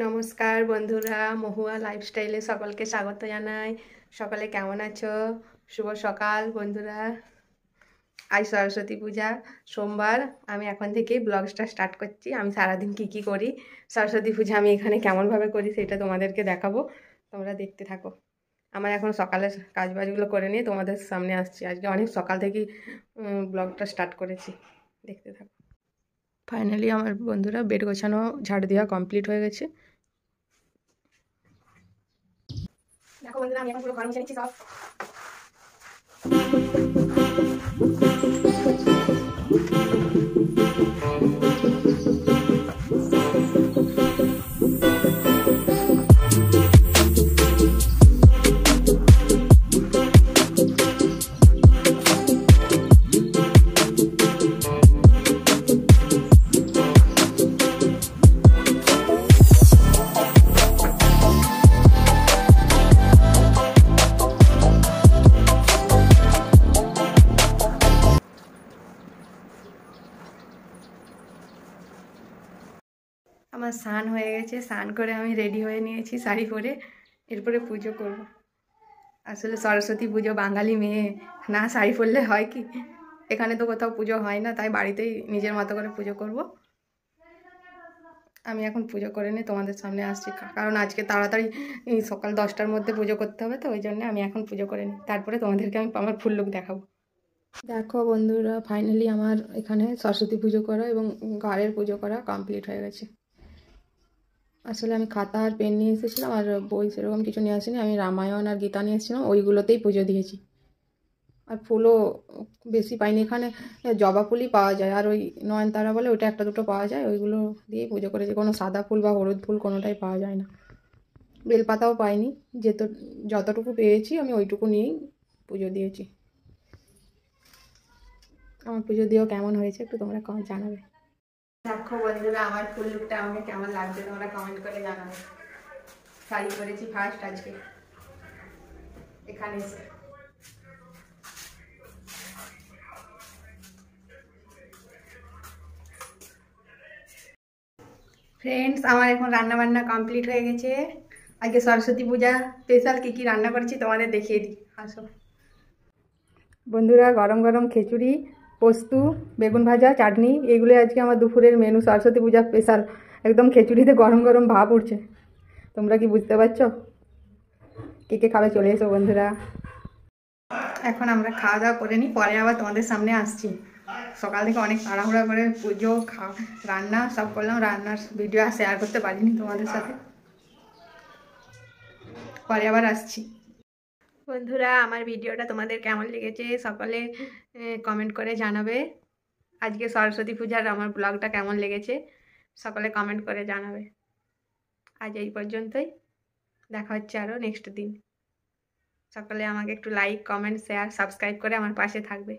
নমস্কার বন্ধুরা, মহুয়া লাইফস্টাইলে সকলকে স্বাগত জানাই। সকলে কেমন আছো? শুভ সকাল বন্ধুরা। আজ সরস্বতী পূজা, সোমবার। আমি এখন থেকেই ব্লগসটা স্টার্ট করছি। আমি সারাদিন কি করি, সরস্বতী পূজা আমি এখানে কেমনভাবে করি সেটা তোমাদেরকে দেখাবো। তোমরা দেখতে থাকো। আমার এখন সকালের কাজবাজগুলো করে নিয়ে তোমাদের সামনে আসছি। আজকে অনেক সকাল থেকেই ব্লগটা স্টার্ট করেছি, দেখতে থাকো। ফাইনালি আমার বন্ধুরা বেড গোছানো, ঝাড় দেওয়া কমপ্লিট হয়ে গেছে। দেখো বন্ধুরা, আমি এখন পুরো ঘর মুছে নিচ্ছি সব। আমার স্নান হয়ে গেছে, স্নান করে আমি রেডি হয়ে নিয়েছি শাড়ি পরে। এরপরে পুজো করব। আসলে সরস্বতী পুজো, বাঙালি মেয়ে না শাড়ি পরলে হয় কি? এখানে তো কোথাও পুজো হয় না, তাই বাড়িতেই নিজের মতো করে পুজো করব। আমি এখন পুজো করে নিয়ে তোমাদের সামনে আসছি, কারণ আজকে তাড়াতাড়ি সকাল 10টার মধ্যে পুজো করতে হবে, তো ওই জন্য আমি এখন পুজো করে নিই, তারপরে তোমাদেরকে আমি আমার ফুল লুক দেখাবো। দেখো বন্ধুরা, ফাইনালি আমার এখানে সরস্বতী পুজো করা এবং ঘরের পুজো করা কমপ্লিট হয়ে গেছে। আসলে আমি খাতা আর পেন নিয়ে এসেছিলাম, আর বই সেরকম কিছু নিয়ে আসিনি। আমি রামায়ণ আর গীতা নিয়ে এসেছিলাম, ওইগুলোতেই পুজো দিয়েছি। আর ফুলও বেশি পাইনি এখানে, জবা ফুলই পাওয়া যায়, আর ওই নয়নতারা বলে ওটা একটা দুটো পাওয়া যায়, ওইগুলো দিয়েই পুজো করেছি। কোনো সাদা ফুল বা হলুদ ফুল কোনোটাই পাওয়া যায় না। বেলপাতাও পাইনি, যতটুকু পেয়েছি আমি ওইটুকু নিয়েই পুজো দিয়েছি। আমার পুজো দিয়েও কেমন হয়েছে একটু তোমরা জানাবে। দেখো বন্ধুরা, আমার ফুল লুকটা আমাকে কেমন লাগছে তোমরা কমেন্ট করে জানাবে। শাড়ি পরেছি ফার্স্ট আজকে এখানে এসে। ফ্রেন্ডস, আমার এখন রান্না বান্না কমপ্লিট হয়ে গেছে। আজকে সরস্বতী পূজা স্পেশাল কী কী রান্না করেছি তোমাদের দেখিয়ে দিই, আসো বন্ধুরা। গরম গরম খিচুড়ি, পোস্তু, বেগুন ভাজা, চাটনি, এগুলো আজকে আমার দুপুরের মেনু। সরস্বতী পূজা স্পেশাল। একদম খিচুড়িতে গরম গরম ভাব উঠছে। তোমরা কি বুঝতে পারছো? কে কে খাবে চলে এসো বন্ধুরা। এখন আমরা খাওয়া দাওয়া করে নিই, পরে আবার তোমাদের সামনে আসছি। সকাল থেকে অনেক তাড়াহুড়া করে পুজো, রান্না সব করলাম। রান্নার ভিডিও আর শেয়ার করতে পারিনি তোমাদের সাথে, পরে আবার আসছি। বন্ধুরা, আমার ভিডিওটা তোমাদের কেমন লেগেছে সকলে কমেন্ট করে জানাবে। আজকে সরস্বতী পূজার আমার ব্লগটা কেমন লেগেছে সকলে কমেন্ট করে জানাবে। আজ এই পর্যন্তই, দেখা হচ্ছে আরও নেক্সট দিন। সকলে আমাকে একটু লাইক, কমেন্ট, শেয়ার, সাবস্ক্রাইব করে আমার পাশে থাকবে।